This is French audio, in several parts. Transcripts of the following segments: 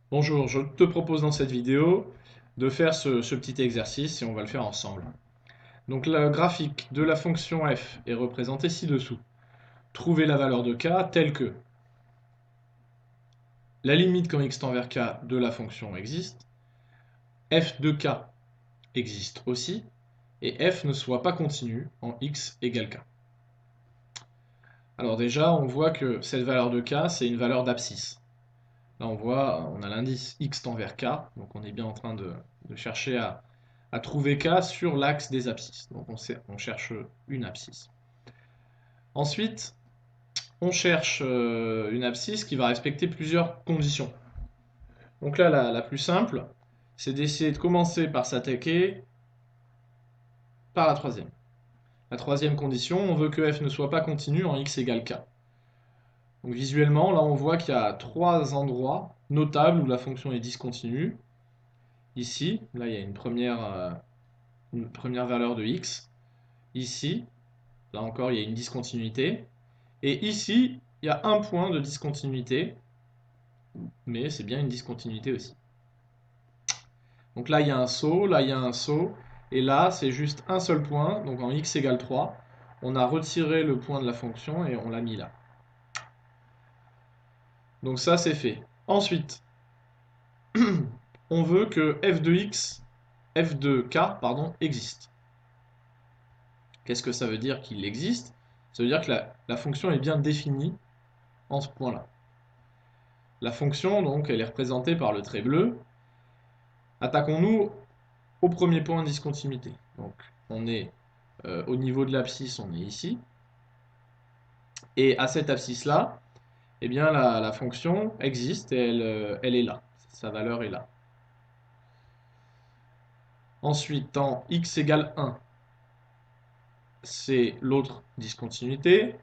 Bonjour, je te propose dans cette vidéo de faire ce petit exercice et on va le faire ensemble. Donc le graphique de la fonction f est représenté ci-dessous. Trouvez la valeur de k telle que la limite quand x tend vers k de la fonction existe, f de k existe aussi, et f ne soit pas continu en x égale k. Alors déjà, on voit que cette valeur de k, c'est une valeur d'abscisse. Là, on voit, on a l'indice x tend vers k, donc on est bien en train de chercher à trouver k sur l'axe des abscisses. Donc on cherche une abscisse. Ensuite, on cherche une abscisse qui va respecter plusieurs conditions. Donc là, la plus simple, c'est d'essayer de commencer par s'attaquer par la troisième. La troisième condition, on veut que f ne soit pas continu en x égale k. Donc visuellement, là on voit qu'il y a trois endroits notables où la fonction est discontinue. Ici, là il y a une première valeur de x. Ici, là encore, il y a une discontinuité. Et ici, il y a un point de discontinuité, mais c'est bien une discontinuité aussi. Donc là, il y a un saut, là, il y a un saut, et là, c'est juste un seul point, donc en x égale 3, on a retiré le point de la fonction et on l'a mis là. Donc ça, c'est fait. Ensuite, on veut que f de k, pardon, existe. Qu'est-ce que ça veut dire qu'il existe? Ça veut dire que la fonction est bien définie en ce point-là. La fonction, donc, elle est représentée par le trait bleu. Attaquons-nous au premier point de discontinuité. Donc, on est au niveau de l'abscisse, on est ici. Et à cette abscisse-là, eh bien, la fonction existe et elle est là. Sa valeur est là. Ensuite, en x égale 1, c'est l'autre discontinuité.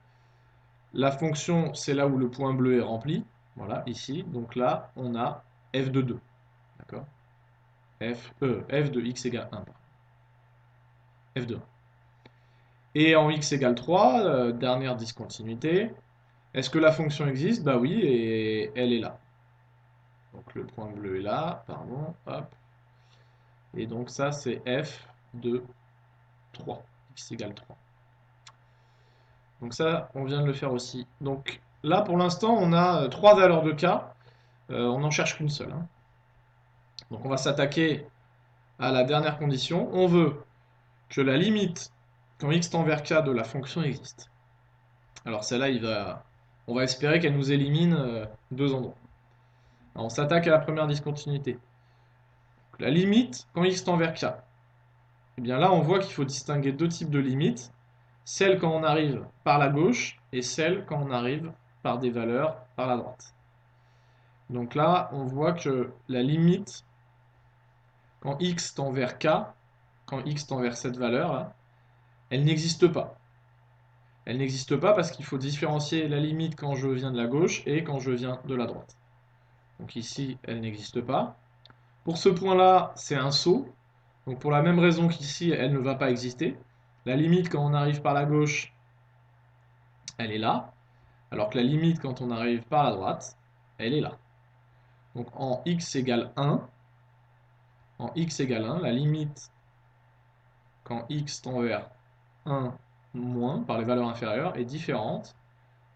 La fonction, c'est là où le point bleu est rempli. Voilà, ici. Donc là, on a f de 2. D'accord? F de x égale 1. F de 1. Et en x égale 3, dernière discontinuité, est-ce que la fonction existe? Bah oui, et elle est là. Donc le point bleu est là, pardon, hop. Et donc ça, c'est f de 3, x égale 3. Donc ça, on vient de le faire aussi. Donc là, pour l'instant, on a trois valeurs de k. On n'en cherche qu'une seule, hein. Donc on va s'attaquer à la dernière condition. On veut que la limite quand x tend vers k de la fonction existe. Alors celle-là, on va espérer qu'elle nous élimine deux endroits. Alors, on s'attaque à la première discontinuité. La limite quand x tend vers k. Et bien là, on voit qu'il faut distinguer deux types de limites. Celle quand on arrive par la gauche et celle quand on arrive par des valeurs par la droite. Donc là, on voit que la limite quand x tend vers k, quand x tend vers cette valeur, là, elle n'existe pas. Elle n'existe pas parce qu'il faut différencier la limite quand je viens de la gauche et quand je viens de la droite. Donc ici, elle n'existe pas. Pour ce point-là, c'est un saut. Donc pour la même raison qu'ici, elle ne va pas exister. La limite quand on arrive par la gauche, elle est là. Alors que la limite quand on arrive par la droite, elle est là. Donc en x égale 1, la limite quand x tend vers 1 moins par les valeurs inférieures est différente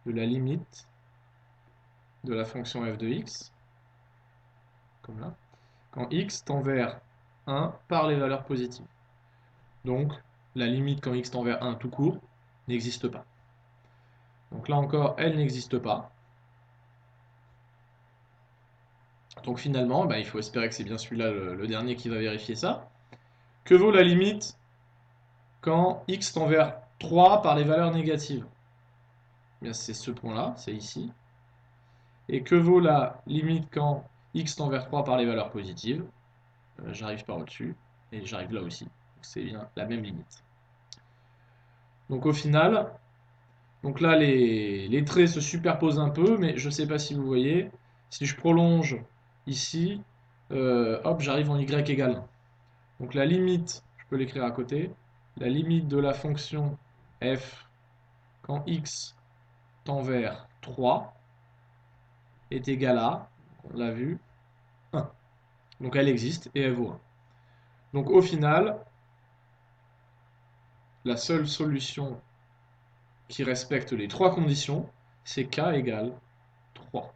de la limite de la fonction f de x, comme là, quand x tend vers 1 par les valeurs positives. Donc la limite quand x tend vers 1 tout court n'existe pas. Donc là encore, elle n'existe pas. Donc finalement, bah, il faut espérer que c'est bien celui-là le dernier qui va vérifier ça. Que vaut la limite quand x tend vers 3 par les valeurs négatives? Eh bien, c'est ce point-là, c'est ici. Et que vaut la limite quand x tend vers 3 par les valeurs positives? J'arrive par au-dessus, et j'arrive là aussi. C'est bien la même limite. Donc au final, donc là les traits se superposent un peu, mais je ne sais pas si vous voyez, si je prolonge ici, hop, j'arrive en y égale 1. Donc la limite, je peux l'écrire à côté, la limite de la fonction f quand x tend vers 3 est égale à, on l'a vu, 1. Donc elle existe et elle vaut 1. Donc au final, la seule solution qui respecte les trois conditions, c'est k égale 3.